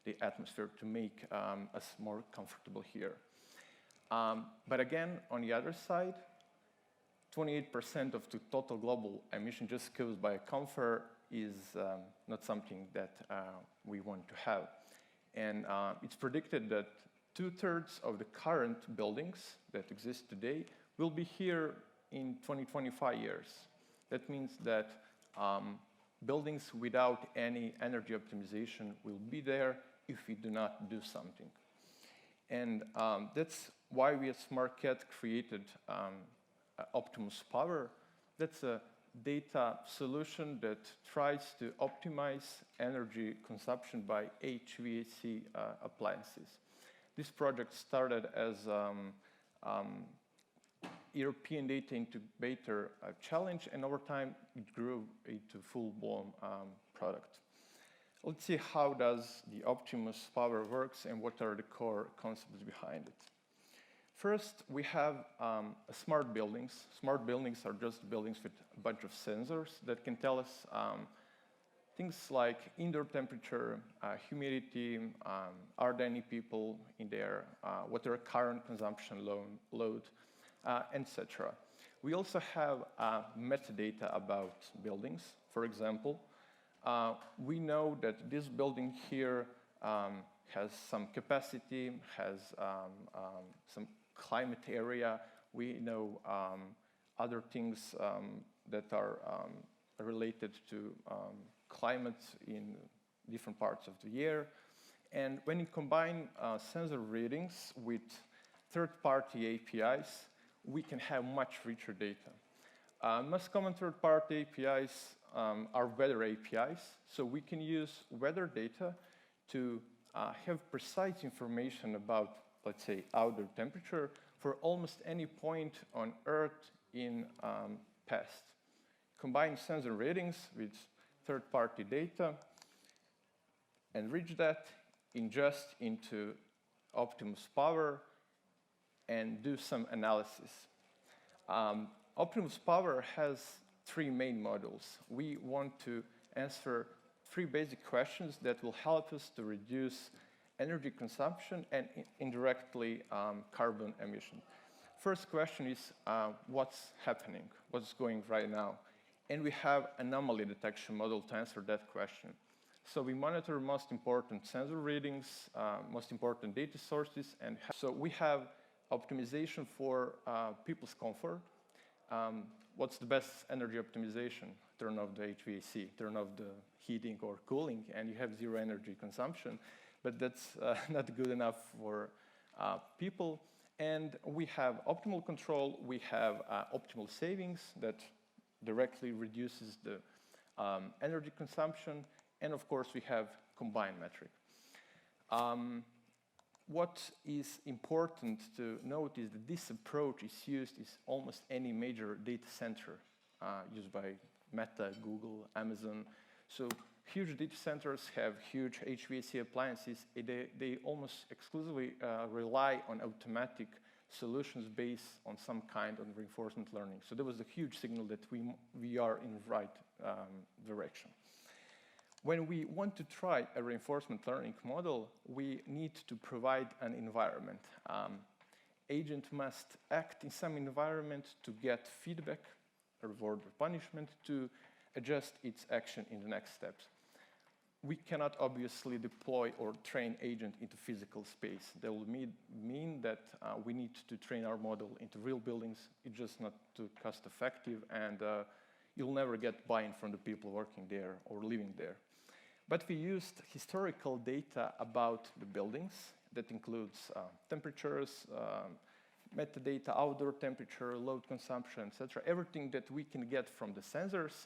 the atmosphere to make us more comfortable here. But again, on the other side, 28% of the total global emission just caused by comfort is not something that we want to have. And it's predicted that 2/3 of the current buildings that exist today will be here in 20-25 years. That means that buildings without any energy optimization will be there if we do not do something. And that's why we at SmartCat created Optimus Power. That's a data solution that tries to optimize energy consumption by HVAC appliances. This project started as European Data Incubator Challenge, and over time it grew into full-blown product. Let's see how does the Optimus Power works and what are the core concepts behind it. First, we have smart buildings. Smart buildings are just buildings with a bunch of sensors that can tell us things like indoor temperature, humidity, are there any people in there, what their current consumption load, etc. We also have metadata about buildings. For example, we know that this building here has some capacity, has some climate area. We know other things that are related to climate in different parts of the year. And when you combine sensor readings with third-party APIs, we can have much richer data. Most common third-party APIs are weather APIs, so we can use weather data to have precise information about, let's say, outdoor temperature for almost any point on Earth in past. Combine sensor readings with third-party data, enrich that, ingest into Optimus Power, and do some analysis. Optimus Power has 3 main modules. We want to answer 3 basic questions that will help us to reduce energy consumption and indirectly carbon emission. First question is what's happening, what's going right now? And we have anomaly detection model to answer that question. So we monitor most important sensor readings, most important data sources, and so we have optimization for people's comfort. What's the best energy optimization? Turn off the HVAC, turn off the heating or cooling, and you have 0 energy consumption. But that's not good enough for people. And we have optimal control, we have optimal savings that directly reduces the energy consumption, and of course we have combined metric. What is important to note is that this approach is used in almost any major data center used by Meta, Google, Amazon. So huge data centers have huge HVAC appliances. They almost exclusively rely on automatic solutions based on some kind of reinforcement learning. So there was a huge signal that we are in the right direction. When we want to try a reinforcement learning model, we need to provide an environment. Agent must act in some environment to get feedback, reward or punishment, to adjust its action in the next steps. We cannot obviously deploy or train agent into physical space. That will mean that we need to train our model into real buildings. It's just not too cost effective, and you'll never get buy-in from the people working there or living there. But we used historical data about the buildings that includes temperatures, metadata, outdoor temperature, load consumption, etc. Everything that we can get from the sensors,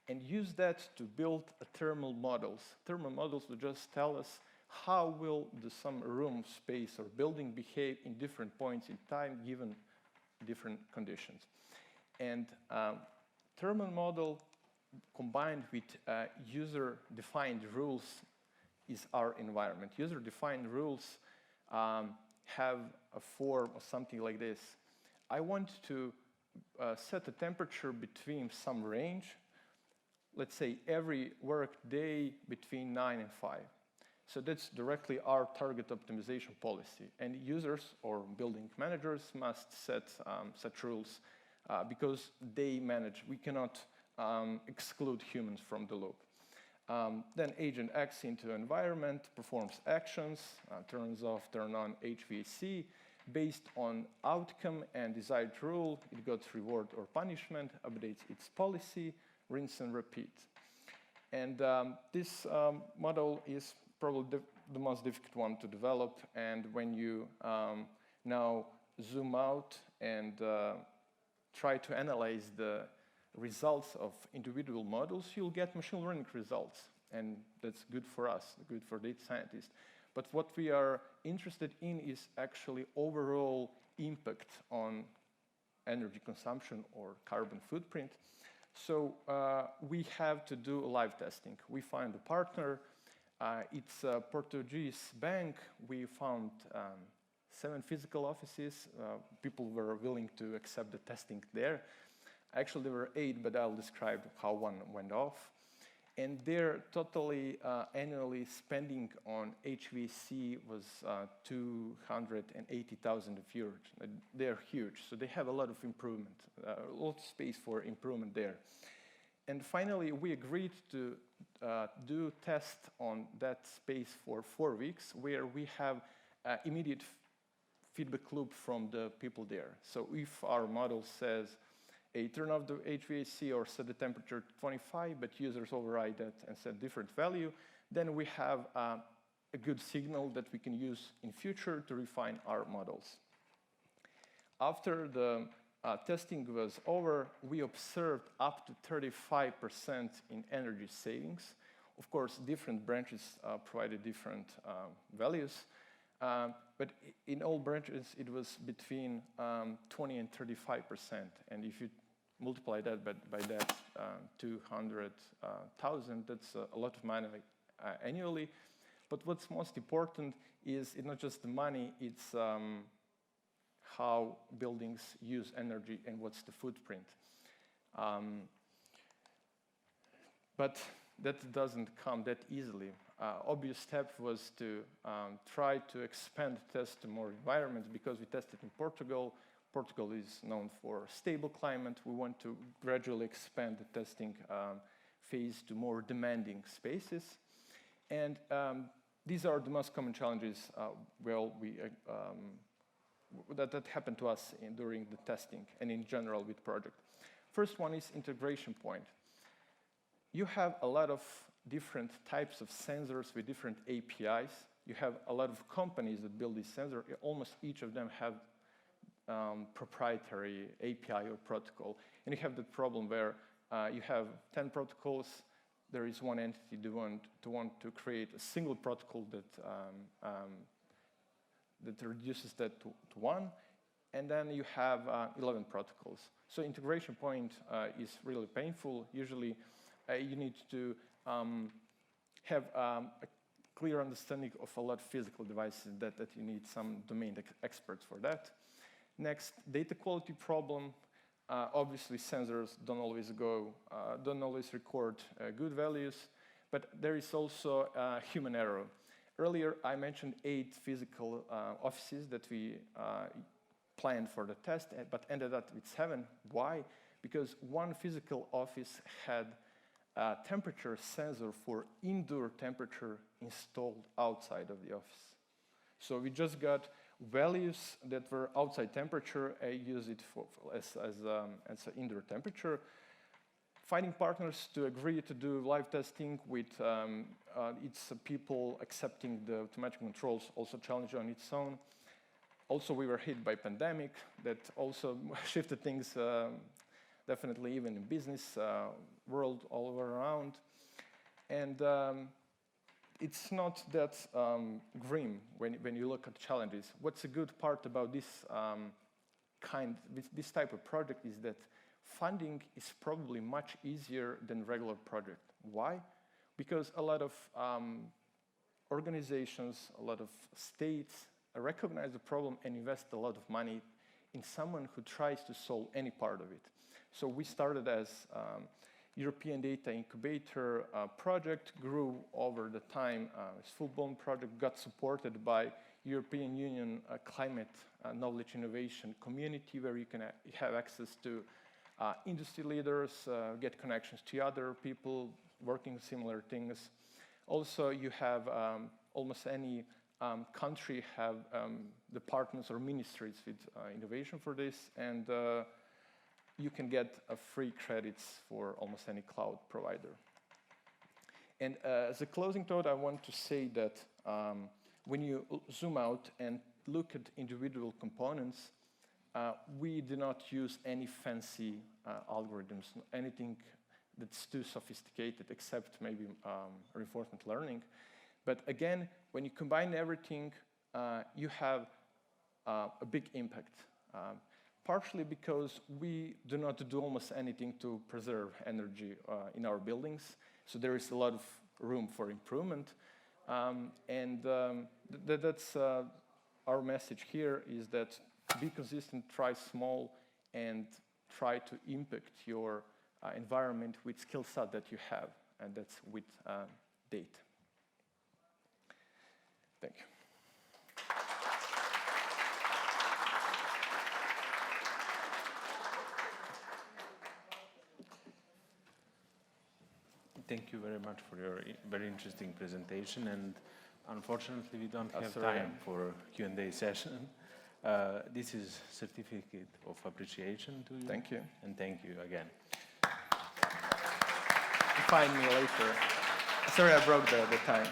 and use that to build thermal models. Thermal models will just tell us how will some room, space, or building behave in different points in time given different conditions. And thermal model combined with user-defined rules is our environment. User-defined rules have a form of something like this. I want to set a temperature between some range, let's say every work day between 9 and 5. So that's directly our target optimization policy. And users or building managers must set such rules because they manage. We cannot exclude humans from the loop. Then agent acts into environment, performs actions, turns off, turn on HVAC. Based on outcome and desired rule, it got reward or punishment, updates its policy, rinse and repeat. And this model is probably the most difficult one to develop. And when you now zoom out and try to analyze the results of individual models, you'll get machine learning results. And that's good for us, good for data scientists. But what we are interested in is actually overall impact on energy consumption or carbon footprint. So we have to do live testing. We find a partner. It's a Portuguese bank. We found 7 physical offices. People were willing to accept the testing there. Actually, there were 8, but I'll describe how one went off. And their totally annually spending on HVAC was 280,000 euros. They're huge, so they have a lot of improvement, a lot of space for improvement there. And finally, we agreed to do test on that space for 4 weeks, where we have immediate feedback loop from the people there. So if our model says, turn off the HVAC or set the temperature to 25, but users override that and set different value, then we have a good signal that we can use in future to refine our models. After the testing was over, we observed up to 35% in energy savings. Of course, different branches provided different values, but in all branches, it was between 20 and 35%. And if you multiply that by that 200,000, that's a lot of money annually. But what's most important is it's not just the money, it's how buildings use energy and what's the footprint. But that doesn't come that easily. Obvious step was to try to expand the test to more environments because we tested in Portugal. Portugal is known for stable climate. We want to gradually expand the testing phase to more demanding spaces. And these are the most common challenges that happened to us during the testing and in general with project. First one is integration point. You have a lot of different types of sensors with different APIs. You have a lot of companies that build these sensors. Almost each of them have proprietary API or protocol. And you have the problem where you have 10 protocols. There is one entity that want to create a single protocol that reduces that to 1. And then you have 11 protocols. So integration point is really painful. Usually you need to have a clear understanding of a lot of physical devices that you need some domain experts for that. Next, data quality problem. Obviously, sensors don't always record good values, but there is also human error. Earlier, I mentioned 8 physical offices that we planned for the test, but ended up with 7. Why? Because one physical office had a temperature sensor for indoor temperature installed outside of the office. So we just got values that were outside temperature, use it as an indoor temperature. Finding partners to agree to do live testing with its people accepting the automatic controls, also challenge on its own. Also, we were hit by pandemic that also shifted things definitely even in business world all over around. And it's not that grim when you look at challenges. What's a good part about this type of project is that funding is probably much easier than regular project. Why? Because a lot of organizations, a lot of states recognize the problem and invest a lot of money in someone who tries to solve any part of it. So we started as European Data Incubator project grew over the time. This full-blown project got supported by European Union Climate Knowledge Innovation Community, where you can have access to industry leaders, get connections to other people working on similar things. Also, you have almost any country have the partners or ministries with innovation for this, and you can get free credits for almost any cloud provider. And as a closing thought, I want to say that when you zoom out and look at individual components, we do not use any fancy algorithms, anything that's too sophisticated, except maybe reinforcement learning. But again, when you combine everything, you have a big impact. Partially because we do not do almost anything to preserve energy in our buildings, so there is a lot of room for improvement. That's our message here, is that be consistent, try small, and try to impact your environment with skill set that you have, and that's with data. Thank you. Thank you very much for your very interesting presentation, and unfortunately we don't have time for Q&A session. This is certificate of appreciation to you. Thank you. And thank you again. Find me later. Sorry I broke the time.